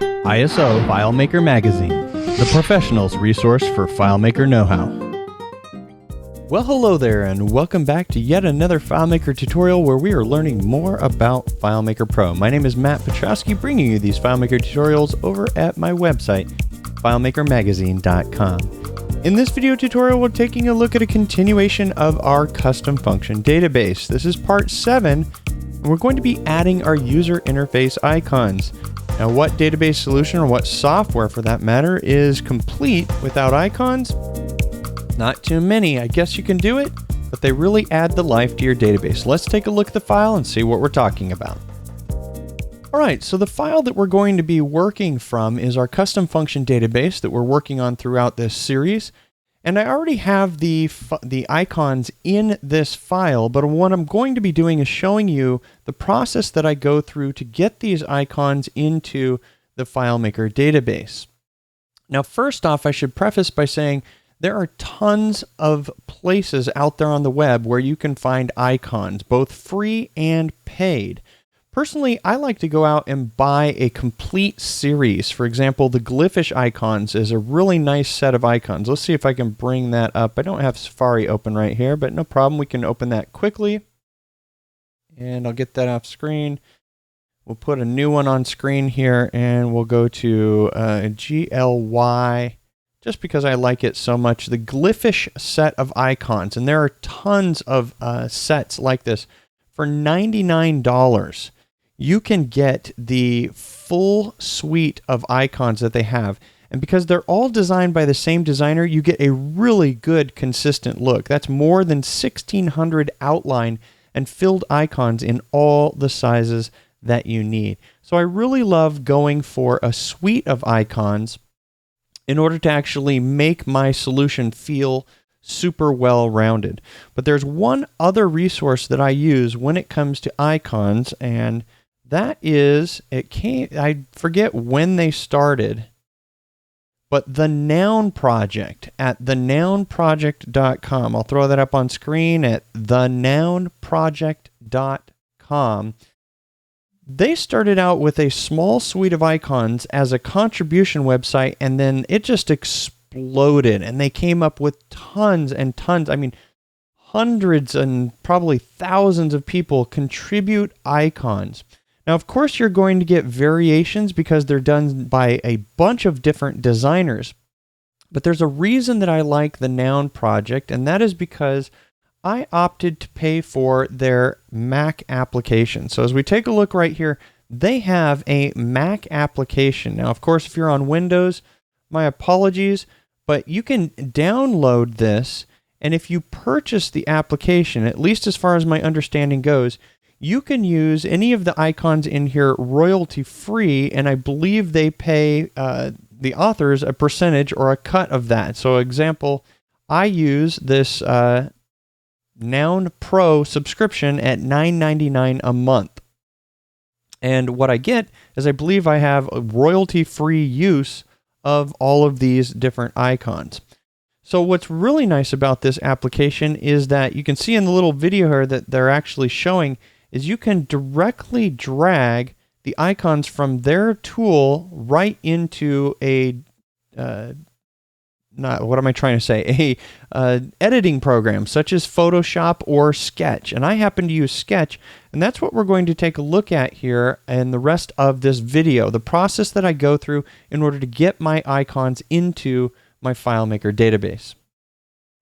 ISO FileMaker Magazine, the professional's resource for FileMaker know-how. Well, hello there, and welcome back to yet another FileMaker tutorial where we are learning more about FileMaker Pro. My name is Matt Petrowski, bringing you these FileMaker tutorials over at my website, FileMakerMagazine.com. In this video tutorial, we're taking a look at a continuation of our custom function database. This is part 7, and we're going to be adding our user interface icons. Now, what database solution, or what software for that matter, is complete without icons? Not too many. I guess you can do it, but they really add the life to your database. Let's take a look at the file and see what we're talking about. Alright, so the file that we're going to be working from is our custom function database that we're working on throughout this series. And I already have the icons in this file, but what I'm going to be doing is showing you the process that I go through to get these icons into the FileMaker database. Now, first off, I should preface by saying there are tons of places out there on the web where you can find icons, both free and paid. Personally, I like to go out and buy a complete series. For example, the Glyphish icons is a really nice set of icons. Let's see if I can bring that up. I don't have Safari open right here, but no problem. We can open that quickly. And I'll get that off screen. We'll put a new one on screen here, and we'll go to GLY, just because I like it so much. The Glyphish set of icons, and there are tons of sets like this. For $99, you can get the full suite of icons that they have. And because they're all designed by the same designer, you get a really good consistent look. That's more than 1,600 outline and filled icons in all the sizes that you need. So I really love going for a suite of icons in order to actually make my solution feel super well-rounded. But there's one other resource that I use when it comes to icons, and that is, I forget when they started, but the Noun Project at thenounproject.com. I'll throw that up on screen at thenounproject.com. They started out with a small suite of icons as a contribution website, and then it just exploded, and they came up with tons and tons. I mean, hundreds and probably thousands of people contribute icons. Now, of course, you're going to get variations because they're done by a bunch of different designers. But there's a reason that I like the Noun Project, and that is because I opted to pay for their Mac application. So as we take a look right here, they have a Mac application. Now, of course, if you're on Windows, my apologies, but you can download this, and if you purchase the application, at least as far as my understanding goes, you can use any of the icons in here royalty-free, and I believe they pay the authors a percentage or a cut of that. So, example, I use this Noun Pro subscription at $9.99 a month. And what I get is I believe I have a royalty-free use of all of these different icons. So what's really nice about this application is that you can see in the little video here that they're actually showing is you can directly drag the icons from their tool right into a, editing program such as Photoshop or Sketch. And I happen to use Sketch, and that's what we're going to take a look at here in the rest of this video, the process that I go through in order to get my icons into my FileMaker database.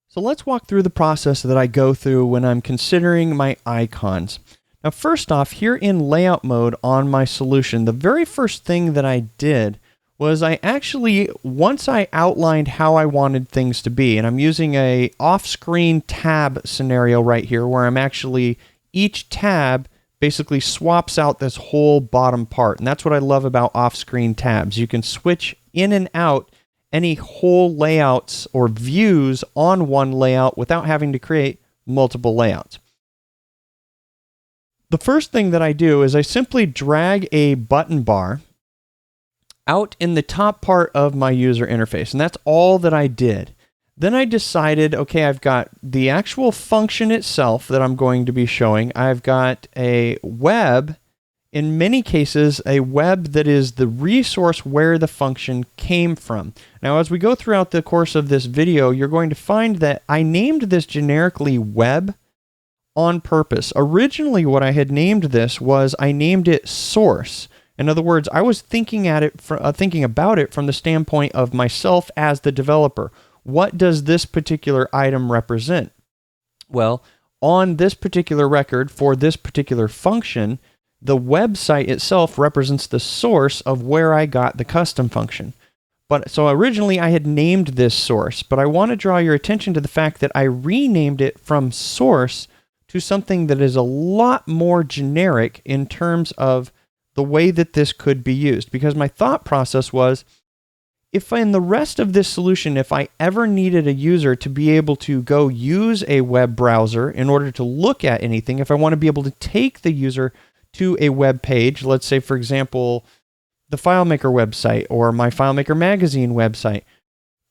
So let's walk through the process that I go through when I'm considering my icons. Now, first off, here in layout mode on my solution, the very first thing that I did was I actually, once I outlined how I wanted things to be, and I'm using a off-screen tab scenario right here where I'm actually, each tab basically swaps out this whole bottom part. And that's what I love about off-screen tabs. You can switch in and out any whole layouts or views on one layout without having to create multiple layouts. The first thing that I do is I simply drag a button bar out in the top part of my user interface, and that's all that I did. Then I decided, okay, I've got the actual function itself that I'm going to be showing. I've got a web in many cases, a web that is the resource where the function came from. Now, as we go throughout the course of this video, you're going to find that I named this generically web on purpose. Originally, what I had named this was I named it source. In other words, I was thinking about it from the standpoint of myself as the developer. What does this particular item represent? Well, on this particular record for this particular function, the website itself represents the source of where I got the custom function. But so originally I had named this source, but I want to draw your attention to the fact that I renamed it from source to something that is a lot more generic in terms of the way that this could be used. Because my thought process was, if in the rest of this solution, if I ever needed a user to be able to go use a web browser in order to look at anything, if I want to be able to take the user to a web page, let's say, for example, the FileMaker website or my FileMaker magazine website,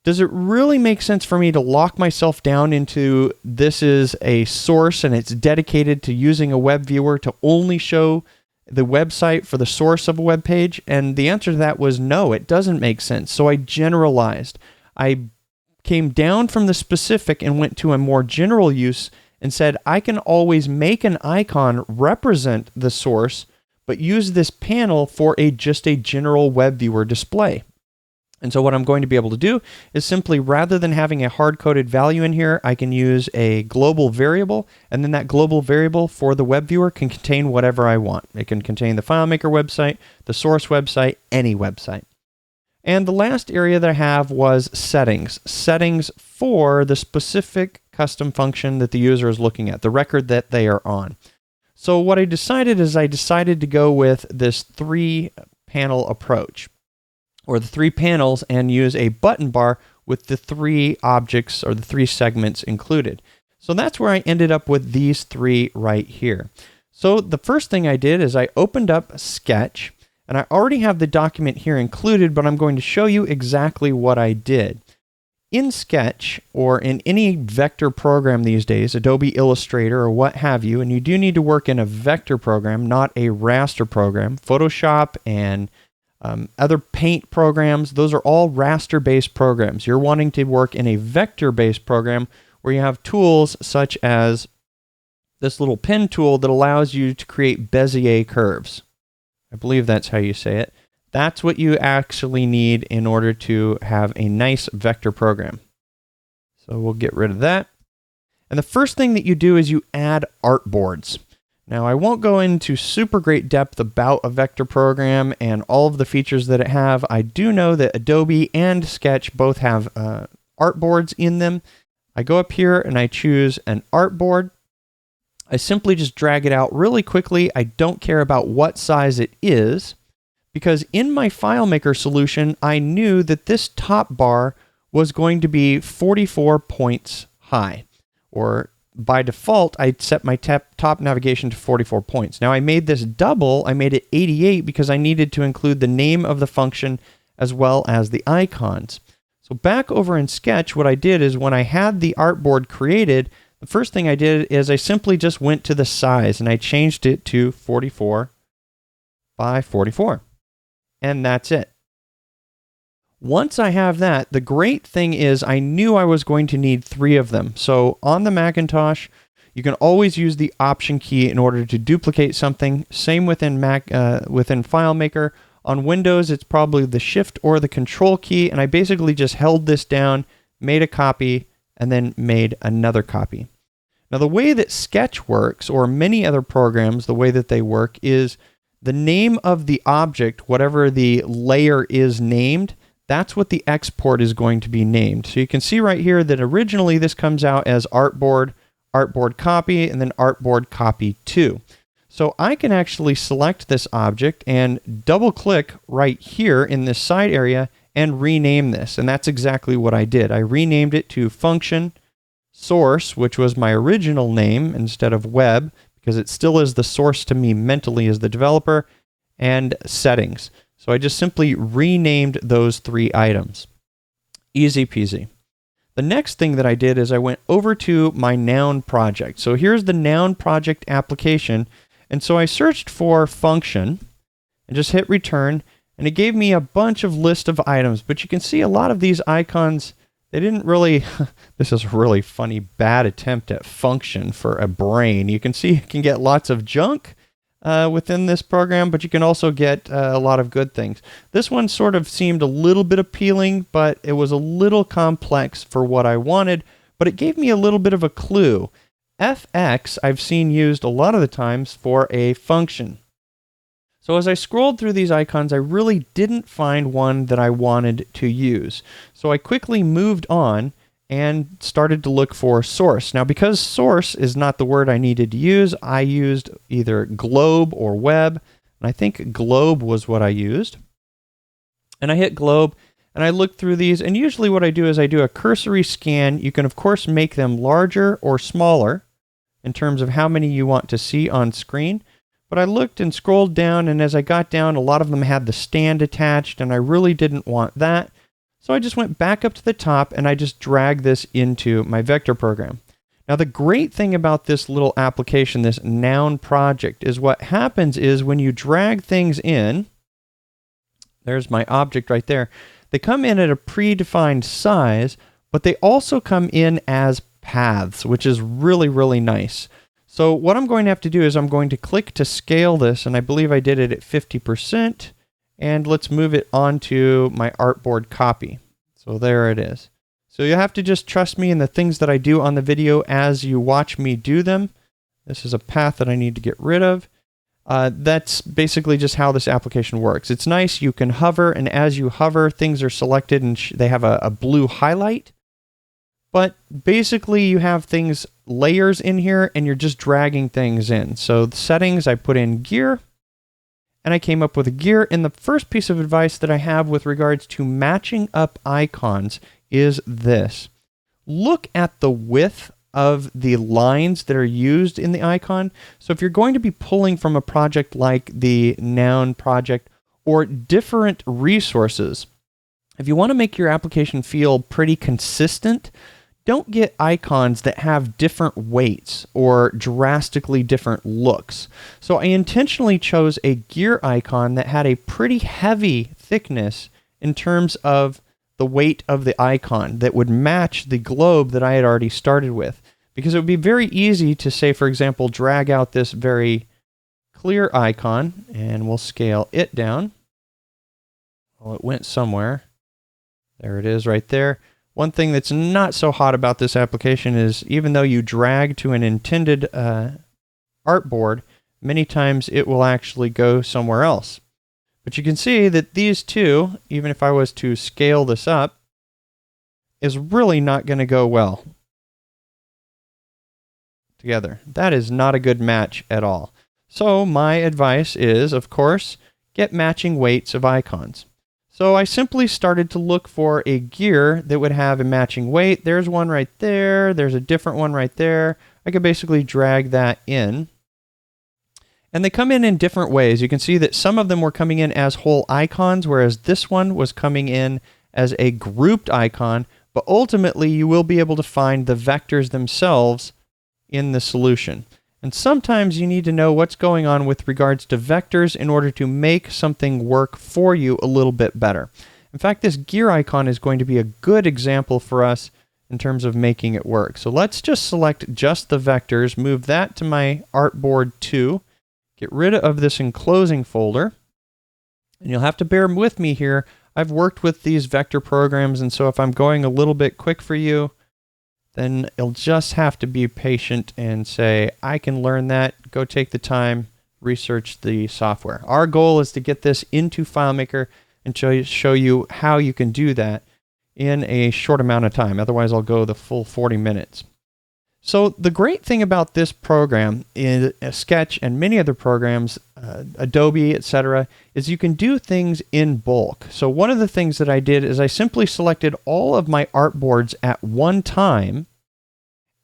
does it really make sense for me to lock myself down into this is a source and it's dedicated to using a web viewer to only show the website for the source of a web page? And the answer to that was no, it doesn't make sense. So I generalized. I came down from the specific and went to a more general use and said, I can always make an icon represent the source, but use this panel for just a general web viewer display. And so what I'm going to be able to do is simply, rather than having a hard-coded value in here, I can use a global variable, and then that global variable for the web viewer can contain whatever I want. It can contain the FileMaker website, the source website, any website. And the last area that I have was settings. Settings for the specific custom function that the user is looking at, the record that they are on. So what I decided is I decided to go with this 3-panel approach, or the 3 panels, and use a button bar with the 3 objects or the 3 segments included. So that's where I ended up with these 3 right here. So the first thing I did is I opened up Sketch, and I already have the document here included, but I'm going to show you exactly what I did. In Sketch, or in any vector program these days, Adobe Illustrator or what have you, and you do need to work in a vector program, not a raster program. Photoshop and other paint programs, those are all raster-based programs. You're wanting to work in a vector-based program where you have tools such as this little pen tool that allows you to create Bezier curves. I believe that's how you say it. That's what you actually need in order to have a nice vector program. So we'll get rid of that. And the first thing that you do is you add artboards. Now, I won't go into super great depth about a vector program and all of the features that it have. I do know that Adobe and Sketch both have artboards in them. I go up here and I choose an artboard. I simply just drag it out really quickly. I don't care about what size it is, because in my FileMaker solution, I knew that this top bar was going to be 44 points high, or by default, I'd set my top navigation to 44 points. Now I made this double, I made it 88 because I needed to include the name of the function as well as the icons. So back over in Sketch, what I did is when I had the artboard created, the first thing I did is I simply just went to the size and I changed it to 44 by 44. And that's it. Once I have that, the great thing is I knew I was going to need 3 of them. So on the Macintosh, you can always use the Option key in order to duplicate something. Same within within FileMaker. On Windows, it's probably the Shift or the Control key, and I basically just held this down, made a copy, and then made another copy. Now the way that Sketch works, or many other programs, the way that they work is the name of the object, whatever the layer is named, that's what the export is going to be named. So you can see right here that originally this comes out as artboard, artboard copy, and then artboard copy 2. So I can actually select this object and double click right here in this side area and rename this. And that's exactly what I did. I renamed it to function source, which was my original name instead of web, because it still is the source to me mentally as the developer, and settings. So I just simply renamed those 3 items. Easy peasy. The next thing that I did is I went over to my noun project. So here's the noun project application. And so I searched for function and just hit return, and it gave me a bunch of list of items. But you can see a lot of these icons, they didn't really, this is a really funny, bad attempt at function for a brain. You can see you can get lots of junk within this program, but you can also get a lot of good things. This one sort of seemed a little bit appealing, but it was a little complex for what I wanted, but it gave me a little bit of a clue. fx I've seen used a lot of the times for a function. So as I scrolled through these icons, I really didn't find one that I wanted to use. So I quickly moved on and started to look for source. Now, because source is not the word I needed to use, I used either globe or web, and I think globe was what I used. And I hit globe, and I looked through these, and usually what I do is I do a cursory scan. You can, of course, make them larger or smaller in terms of how many you want to see on screen. But I looked and scrolled down, and as I got down, a lot of them had the stand attached, and I really didn't want that. So I just went back up to the top, and I just dragged this into my vector program. Now, the great thing about this little application, this noun project, is what happens is when you drag things in, there's my object right there, they come in at a predefined size, but they also come in as paths, which is really, really nice. So what I'm going to have to do is I'm going to click to scale this, and I believe I did it at 50%, and let's move it onto my artboard copy. So there it is. So you have to just trust me in the things that I do on the video as you watch me do them. This is a path that I need to get rid of. That's basically just how this application works. It's nice, you can hover, and as you hover, things are selected and they have a blue highlight. But basically you have things, layers in here, and you're just dragging things in. So the settings, I put in gear, and I came up with a gear. And the first piece of advice that I have with regards to matching up icons is this. Look at the width of the lines that are used in the icon. So if you're going to be pulling from a project like the noun project or different resources, if you want to make your application feel pretty consistent, don't get icons that have different weights or drastically different looks. So I intentionally chose a gear icon that had a pretty heavy thickness in terms of the weight of the icon that would match the globe that I had already started with. Because it would be very easy to say, for example, drag out this very clear icon, and we'll scale it down. Well, it went somewhere. There it is right there. One thing that's not so hot about this application is even though you drag to an intended artboard, many times it will actually go somewhere else. But you can see that these two, even if I was to scale this up, is really not going to go well together. That is not a good match at all. So my advice is, of course, get matching weights of icons. So I simply started to look for a gear that would have a matching weight. There's one right there. There's a different one right there. I could basically drag that in. And they come in different ways. You can see that some of them were coming in as whole icons, whereas this one was coming in as a grouped icon. But ultimately, you will be able to find the vectors themselves in the solution. And sometimes you need to know what's going on with regards to vectors in order to make something work for you a little bit better. In fact, this gear icon is going to be a good example for us in terms of making it work. So let's just select just the vectors, move that to my artboard 2, get rid of this enclosing folder, and you'll have to bear with me here. I've worked with these vector programs, and so if I'm going a little bit quick for you, then you'll just have to be patient and say, I can learn that. Go take the time, research the software. Our goal is to get this into FileMaker and show you how you can do that in a short amount of time. Otherwise, I'll go the full 40 minutes. So the great thing about this program, in Sketch and many other programs, Adobe, etc., is you can do things in bulk. So one of the things that I did is I simply selected all of my artboards at one time,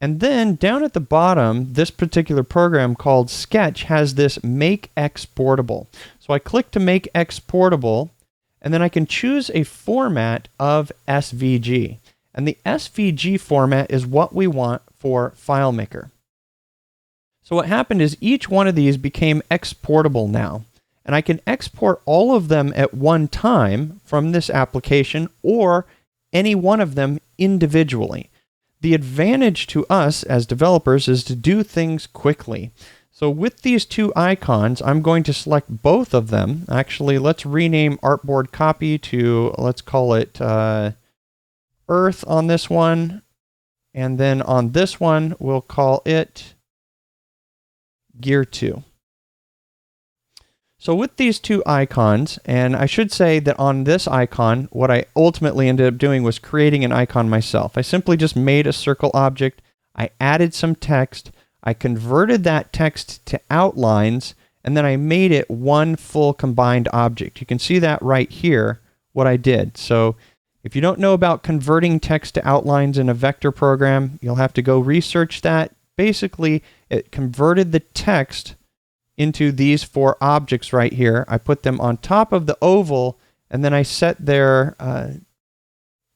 and then down at the bottom, this particular program called Sketch has this Make Exportable. So I click to Make Exportable, and then I can choose a format of SVG. And the SVG format is what we want for FileMaker. So what happened is each one of these became exportable now. And I can export all of them at one time from this application or any one of them individually. The advantage to us as developers is to do things quickly. So with these two icons, I'm going to select both of them. Actually, let's rename artboard copy to, let's call it Earth on this one. And then on this one, we'll call it Gear 2. So with these two icons, and I should say that on this icon, what I ultimately ended up doing was creating an icon myself. I simply just made a circle object. I added some text. I converted that text to outlines, and then I made it one full combined object. You can see that right here, what I did. So if you don't know about converting text to outlines in a vector program, you'll have to go research that. Basically, it converted the text into these four objects right here. I put them on top of the oval, and then I set their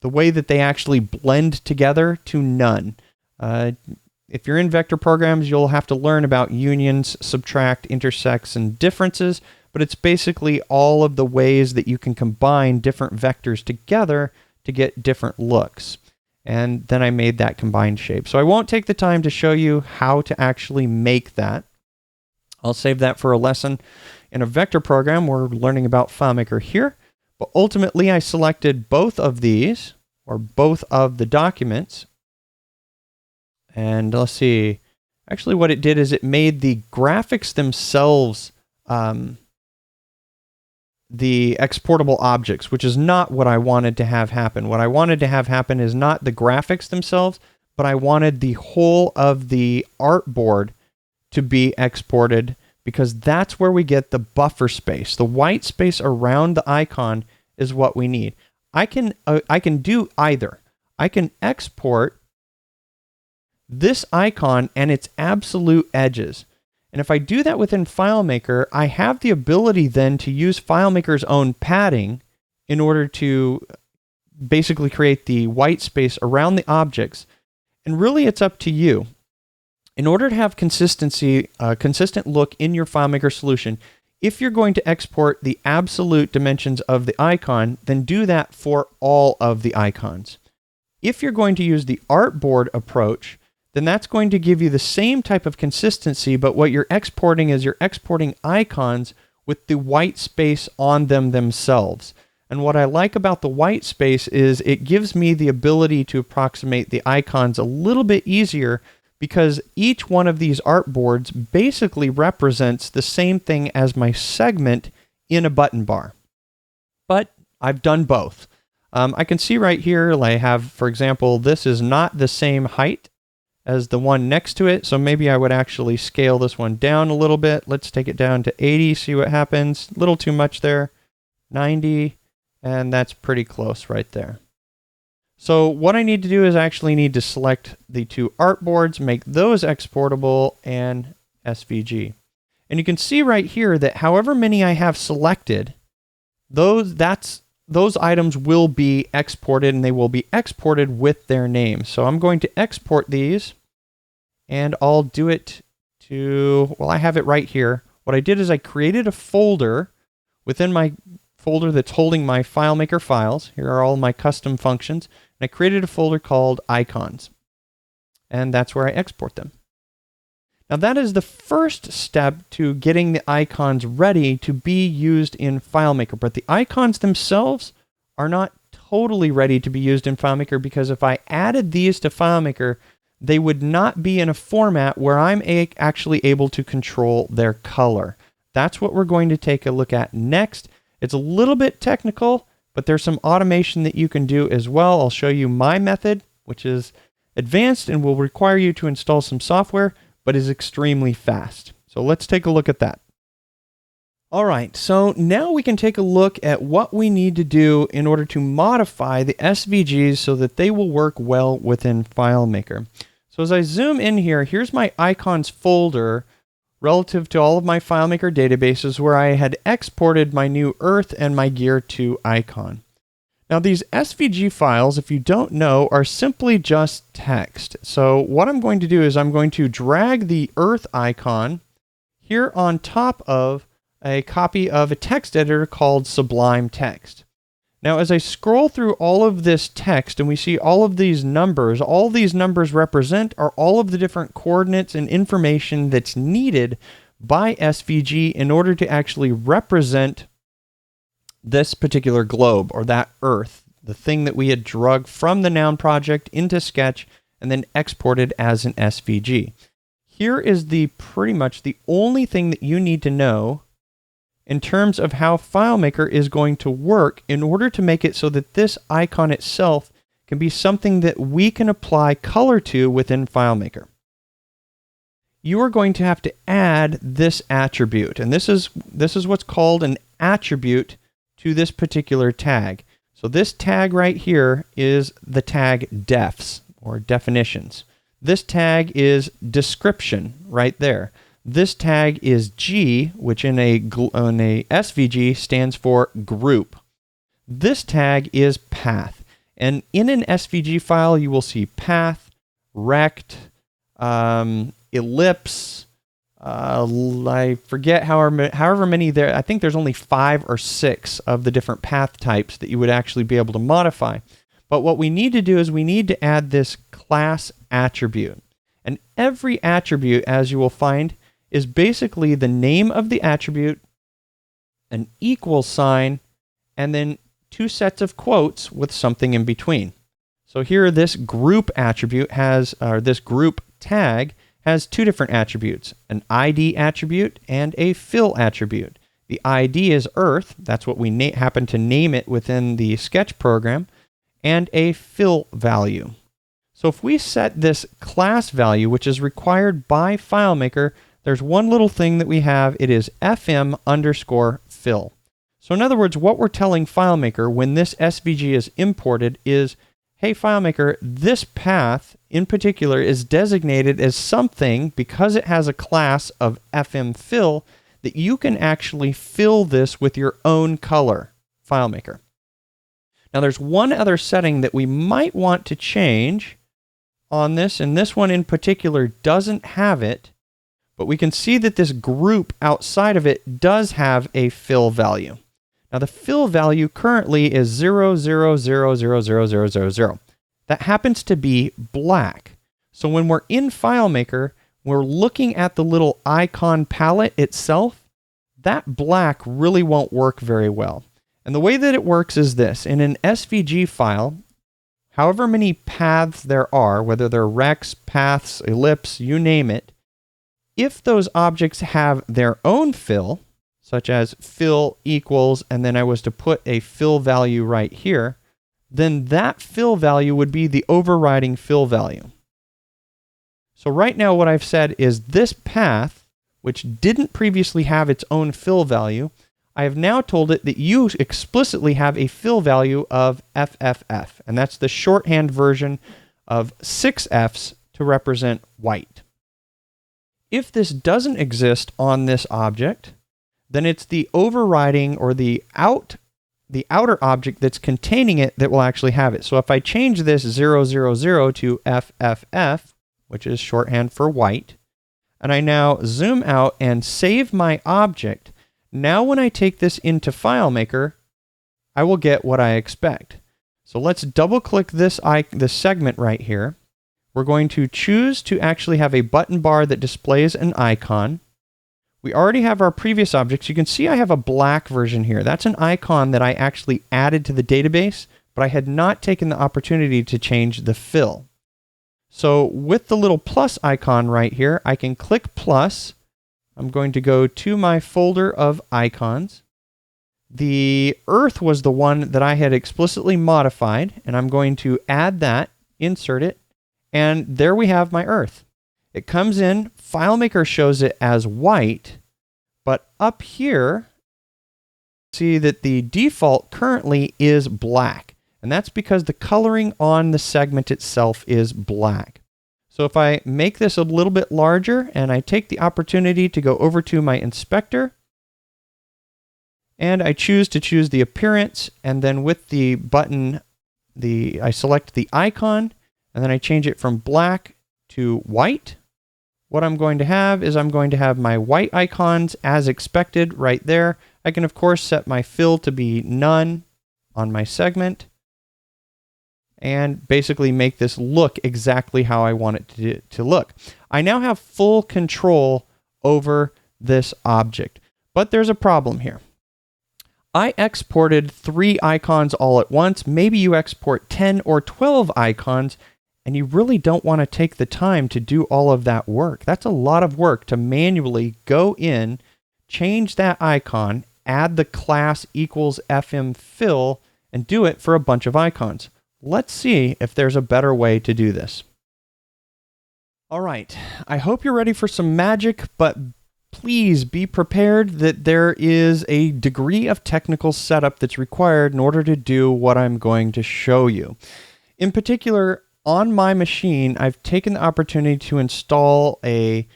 the way that they actually blend together to none. If you're in vector programs, you'll have to learn about unions, subtract, intersects, and differences, but it's basically all of the ways that you can combine different vectors together to get different looks. And then I made that combined shape. So I won't take the time to show you how to actually make that. I'll save that for a lesson in a vector program. We're learning about FileMaker here. But ultimately, I selected both of these, or both of the documents. And let's see. Actually, what it did is it made the graphics themselves the exportable objects, which is not what I wanted to have happen. What I wanted to have happen is not the graphics themselves, but I wanted the whole of the artboard to be exported, because that's where we get the buffer space. The white space around the icon is what we need. I can do either. I can export this icon and its absolute edges. And if I do that within FileMaker, I have the ability then to use FileMaker's own padding in order to basically create the white space around the objects. And really, it's up to you. In order to have consistency, a consistent look in your FileMaker solution, if you're going to export the absolute dimensions of the icon, then do that for all of the icons. If you're going to use the artboard approach, then that's going to give you the same type of consistency, but what you're exporting is you're exporting icons with the white space on them themselves. And what I like about the white space is it gives me the ability to approximate the icons a little bit easier, because each one of these artboards basically represents the same thing as my segment in a button bar. But I've done both. I can see right here, I have, for example, this is not the same height as the one next to it, so maybe I would actually scale this one down a little bit. Let's take it down to 80, see what happens. A little too much there. 90, and that's pretty close right there. So what I need to do is I actually need to select the two artboards, make those exportable, and SVG. And you can see right here that however many I have selected, those items will be exported, and they will be exported with their name. So I'm going to export these, and I'll do it to, well, I have it right here. What I did is I created a folder within my folder that's holding my FileMaker files. Here are all my custom functions. And I created a folder called icons, and that's where I export them. Now that is the first step to getting the icons ready to be used in FileMaker, but the icons themselves are not totally ready to be used in FileMaker, because if I added these to FileMaker, they would not be in a format where I'm actually able to control their color. That's what we're going to take a look at next. It's a little bit technical, but there's some automation that you can do as well. I'll show you my method, which is advanced and will require you to install some software, but is extremely fast. So let's take a look at that. All right, so now we can take a look at what we need to do in order to modify the SVGs so that they will work well within FileMaker. So as I zoom in here, here's my icons folder relative to all of my FileMaker databases where I had exported my new Earth and my Gear 2 icon. Now these SVG files, if you don't know, are simply just text. So what I'm going to do is I'm going to drag the Earth icon here on top of a copy of a text editor called Sublime Text. Now as I scroll through all of this text and we see all of these numbers, all these numbers represent are all of the different coordinates and information that's needed by SVG in order to actually represent this particular globe, or that Earth, the thing that we had drug from the Noun project into Sketch and then exported as an SVG. Here is pretty much the only thing that you need to know in terms of how FileMaker is going to work in order to make it so that this icon itself can be something that we can apply color to within FileMaker. You are going to have to add this attribute, and this is what's called an attribute to this particular tag. So this tag right here is the tag defs, or definitions. This tag is description right there. This tag is G, which in a SVG stands for group. This tag is path. And in an SVG file, you will see path, rect, ellipse, I forget however many there. I think there's only 5 or 6 of the different path types that you would actually be able to modify. But what we need to do is we need to add this class attribute. And every attribute, as you will find, is basically the name of the attribute, an equal sign, and then 2 sets of quotes with something in between. So here this group attribute has, or this group tag has 2 different attributes, an ID attribute and a fill attribute. The ID is Earth, that's what we happen to name it within the Sketch program, and a fill value. So if we set this class value, which is required by FileMaker, there's one little thing that we have, it is fm_fill. So in other words, what we're telling FileMaker when this SVG is imported is, hey FileMaker, this path in particular is designated as something, because it has a class of fmFill, that you can actually fill this with your own color, FileMaker. Now there's one other setting that we might want to change on this, and this one in particular doesn't have it, but we can see that this group outside of it does have a fill value. Now the fill value currently is 0000000. That happens to be black. So when we're in FileMaker, we're looking at the little icon palette itself, that black really won't work very well. And the way that it works is this. In an SVG file, however many paths there are, whether they're rects, paths, ellipse, you name it, if those objects have their own fill, such as fill equals, and then I was to put a fill value right here, then that fill value would be the overriding fill value. So right now what I've said is this path, which didn't previously have its own fill value, I have now told it that you explicitly have a fill value of FFF, and that's the shorthand version of 6 Fs to represent white. If this doesn't exist on this object, then it's the overriding or the outer object that's containing it that will actually have it. So if I change this 000 to FFF, which is shorthand for white, and I now zoom out and save my object, now when I take this into FileMaker, I will get what I expect. So let's double click this segment right here. We're going to choose to actually have a button bar that displays an icon. We already have our previous objects. You can see I have a black version here. That's an icon that I actually added to the database, but I had not taken the opportunity to change the fill. So with the little plus icon right here, I can click plus. I'm going to go to my folder of icons. The Earth was the one that I had explicitly modified, and I'm going to add that, insert it, and there we have my Earth. It comes in, FileMaker shows it as white, but up here, see that the default currently is black, and that's because the coloring on the segment itself is black. So if I make this a little bit larger and I take the opportunity to go over to my inspector, and I choose the appearance, and then with the button, I select the icon, and then I change it from black to white. What I'm going to have is I'm going to have my white icons as expected right there. I can of course set my fill to be none on my segment and basically make this look exactly how I want it to look. I now have full control over this object, but there's a problem here. I exported 3 icons all at once. Maybe you export 10 or 12 icons, and you really don't want to take the time to do all of that work. That's a lot of work to manually go in, change that icon, add the class equals FM fill, and do it for a bunch of icons. Let's see if there's a better way to do this. All right, I hope you're ready for some magic, but please be prepared that there is a degree of technical setup that's required in order to do what I'm going to show you. In particular, on my machine, I've taken the opportunity to install a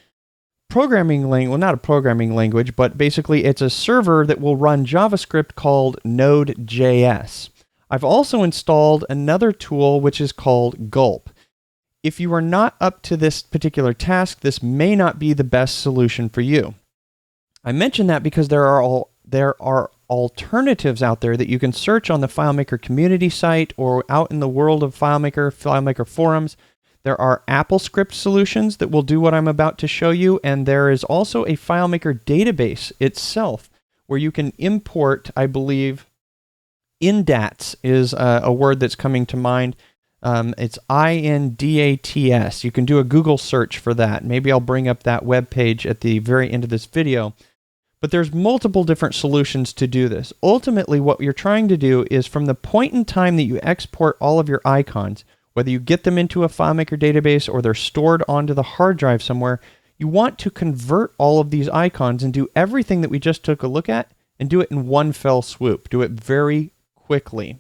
programming language, well, not a programming language, but basically it's a server that will run JavaScript called Node.js. I've also installed another tool which is called Gulp. If you are not up to this particular task, this may not be the best solution for you. I mention that because there are alternatives out there that you can search on the FileMaker community site or out in the world of FileMaker forums. There are AppleScript solutions that will do what I'm about to show you, and there is also a FileMaker database itself where you can import, I believe, indats is a word that's coming to mind. It's INDATS. You can do a Google search for that. Maybe I'll bring up that web page at the very end of this video. But there's multiple different solutions to do this. Ultimately, what you're trying to do is from the point in time that you export all of your icons, whether you get them into a FileMaker database or they're stored onto the hard drive somewhere, you want to convert all of these icons and do everything that we just took a look at and do it in one fell swoop. Do it very quickly.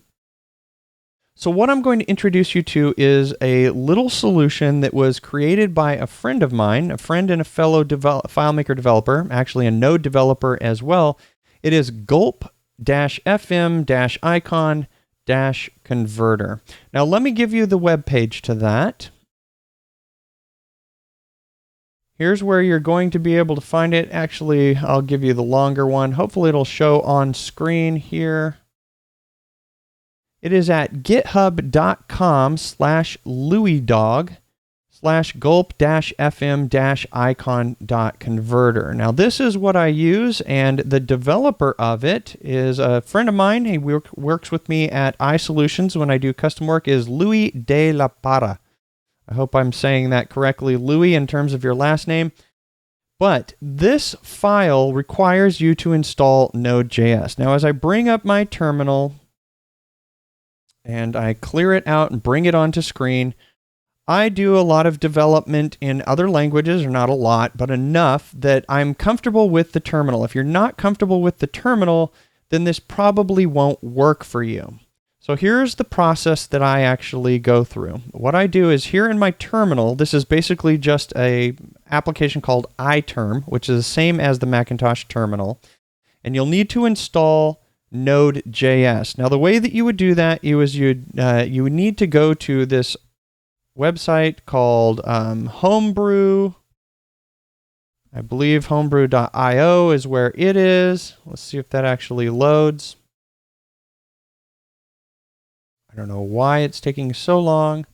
So what I'm going to introduce you to is a little solution that was created by a friend of mine, a friend and a fellow FileMaker developer, actually a Node developer as well. It is gulp-fm-icon-converter. Now let me give you the web page to that. Here's where you're going to be able to find it. Actually, I'll give you the longer one. Hopefully it'll show on screen here. It is at github.com/louisdog/gulp-fm-icon.converter. Now this is what I use, and the developer of it is a friend of mine. He works with me at iSolutions when I do custom work, is Louis de la Parra. I hope I'm saying that correctly, Louis, in terms of your last name. But this file requires you to install Node.js. Now as I bring up my terminal, and I clear it out and bring it onto screen, I do a lot of development in other languages, or not a lot, but enough that I'm comfortable with the terminal. If you're not comfortable with the terminal, then this probably won't work for you. So here's the process that I actually go through. What I do is here in my terminal, this is basically just a application called iTerm, which is the same as the Macintosh terminal, and you'll need to install Node.js. Now the way that you would do that you would need to go to this website called Homebrew. I believe homebrew.io is where it is. Let's see if that actually loads. I don't know why it's taking so long.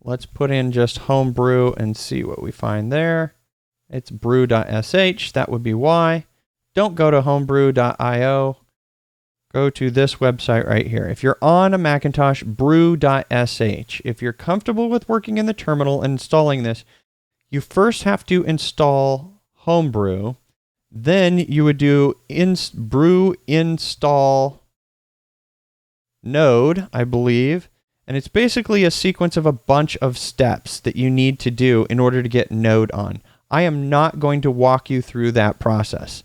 Let's put in just Homebrew and see what we find there. It's brew.sh. That would be why. Don't go to homebrew.io. Go to this website right here. If you're on a Macintosh, brew.sh. If you're comfortable with working in the terminal and installing this, you first have to install Homebrew. Then you would do brew install Node, I believe. And it's basically a sequence of a bunch of steps that you need to do in order to get Node on. I am not going to walk you through that process.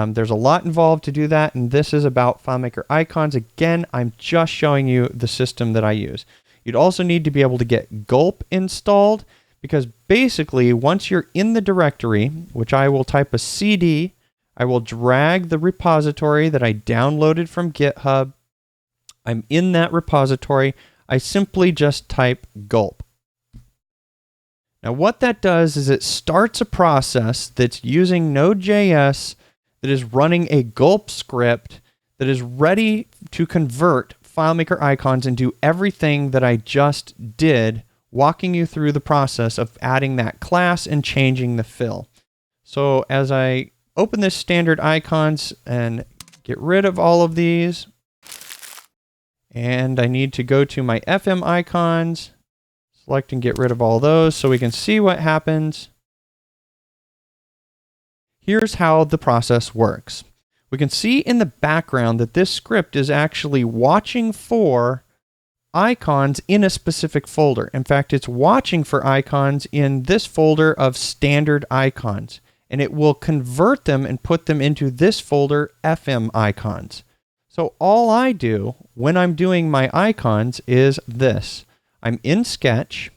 There's a lot involved to do that, and this is about FileMaker icons. Again, I'm just showing you the system that I use. You'd also need to be able to get Gulp installed, because basically once you're in the directory, which I will type a CD I will drag the repository that I downloaded from GitHub. I'm in that repository. I simply just type gulp. Now what that does is it starts a process that's using Node.js that is running a gulp script that is ready to convert FileMaker icons into everything that I just did, walking you through the process of adding that class and changing the fill. So as I open this standard icons and get rid of all of these, and I need to go to my FM icons, select and get rid of all those so we can see what happens. Here's how the process works. We can see in the background that this script is actually watching for icons in a specific folder. In fact, it's watching for icons in this folder of standard icons, and it will convert them and put them into this folder, FM icons. So all I do when I'm doing my icons is this. I'm in Sketch.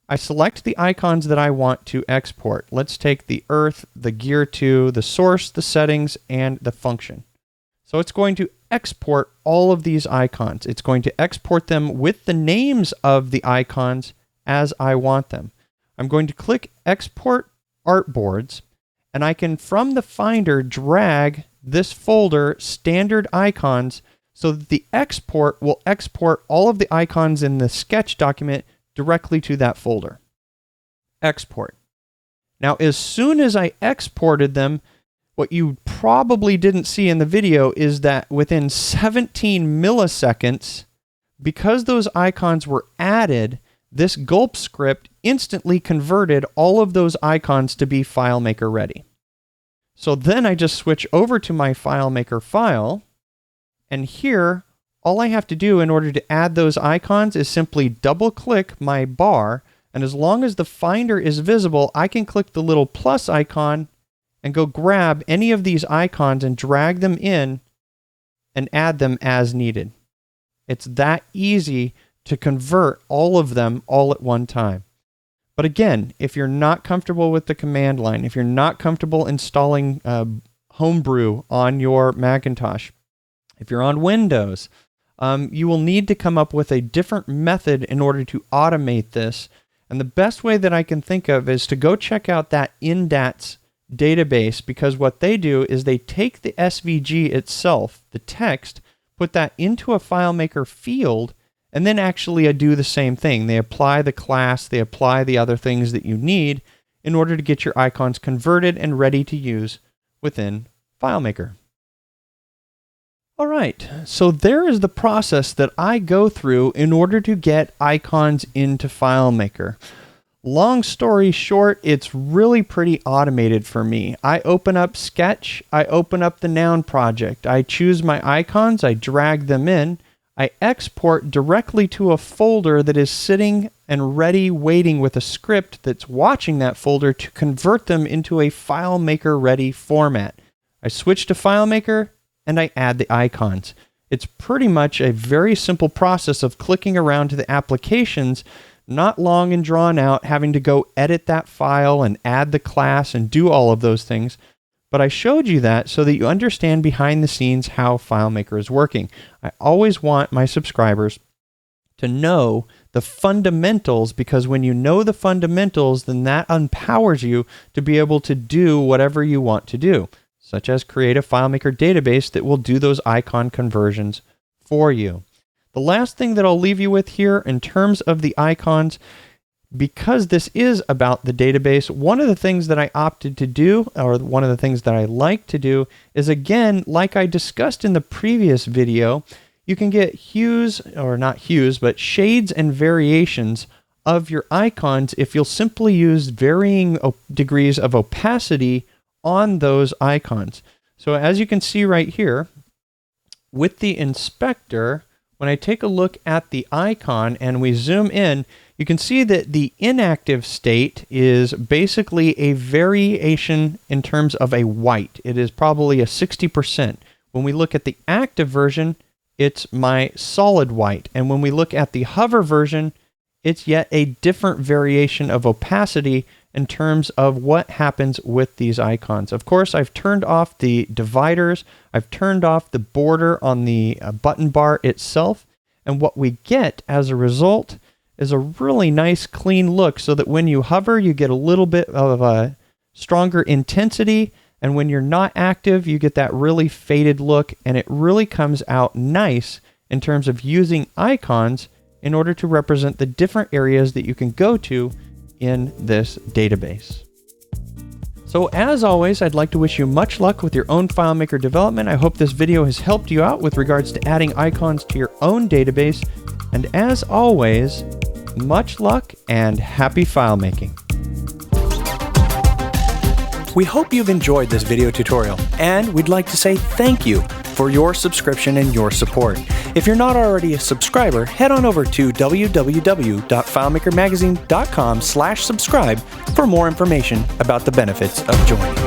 I select the icons that I want to export. Let's take the Earth, the Gear 2, the source, the settings, and the function. So it's going to export all of these icons. It's going to export them with the names of the icons as I want them. I'm going to click Export Artboards, and I can, from the Finder, drag this folder, Standard Icons, so that the export will export all of the icons in the Sketch document directly to that folder. Export. Now, as soon as I exported them, what you probably didn't see in the video is that within 17 milliseconds, because those icons were added, this gulp script instantly converted all of those icons to be FileMaker ready. So then I just switch over to my FileMaker file, and here, all I have to do in order to add those icons is simply double-click my bar, and as long as the Finder is visible, I can click the little plus icon and go grab any of these icons and drag them in and add them as needed. It's that easy to convert all of them all at one time. But again, if you're not comfortable with the command line, if you're not comfortable installing Homebrew on your Macintosh, if you're on Windows, you will need to come up with a different method in order to automate this. And the best way that I can think of is to go check out that Indats database, because what they do is they take the SVG itself, the text, put that into a FileMaker field, and then actually do the same thing. They apply the class, they apply the other things that you need in order to get your icons converted and ready to use within FileMaker. All right, so there is the process that I go through in order to get icons into FileMaker. Long story short, it's really pretty automated for me. I open up Sketch, I open up the Noun project, I choose my icons, I drag them in, I export directly to a folder that is sitting and ready waiting with a script that's watching that folder to convert them into a FileMaker ready format. I switch to FileMaker, and I add the icons. It's pretty much a very simple process of clicking around to the applications, not long and drawn out, having to go edit that file and add the class and do all of those things. But I showed you that so that you understand behind the scenes how FileMaker is working. I always want my subscribers to know the fundamentals, because when you know the fundamentals, then that empowers you to be able to do whatever you want to do, such as create a FileMaker database that will do those icon conversions for you. The last thing that I'll leave you with here in terms of the icons, because this is about the database, one of the things that I opted to do, or one of the things that I like to do, is again, like I discussed in the previous video, you can get hues, or not hues, but shades and variations of your icons if you'll simply use varying degrees of opacity on those icons. So as you can see right here, with the inspector, when I take a look at the icon and we zoom in, you can see that the inactive state is basically a variation in terms of a white. It is probably a 60%. When we look at the active version, it's my solid white. And when we look at the hover version, it's yet a different variation of opacity in terms of what happens with these icons. Of course, I've turned off the dividers, I've turned off the border on the button bar itself, and what we get as a result is a really nice clean look, so that when you hover, you get a little bit of a stronger intensity, and when you're not active, you get that really faded look, and it really comes out nice in terms of using icons in order to represent the different areas that you can go to in this database. So as always, I'd like to wish you much luck with your own FileMaker development. I hope this video has helped you out with regards to adding icons to your own database. And as always, much luck and happy FileMaking. We hope you've enjoyed this video tutorial, and we'd like to say thank you for your subscription and your support. If you're not already a subscriber, head on over to www.filemakermagazine.com/subscribe for more information about the benefits of joining.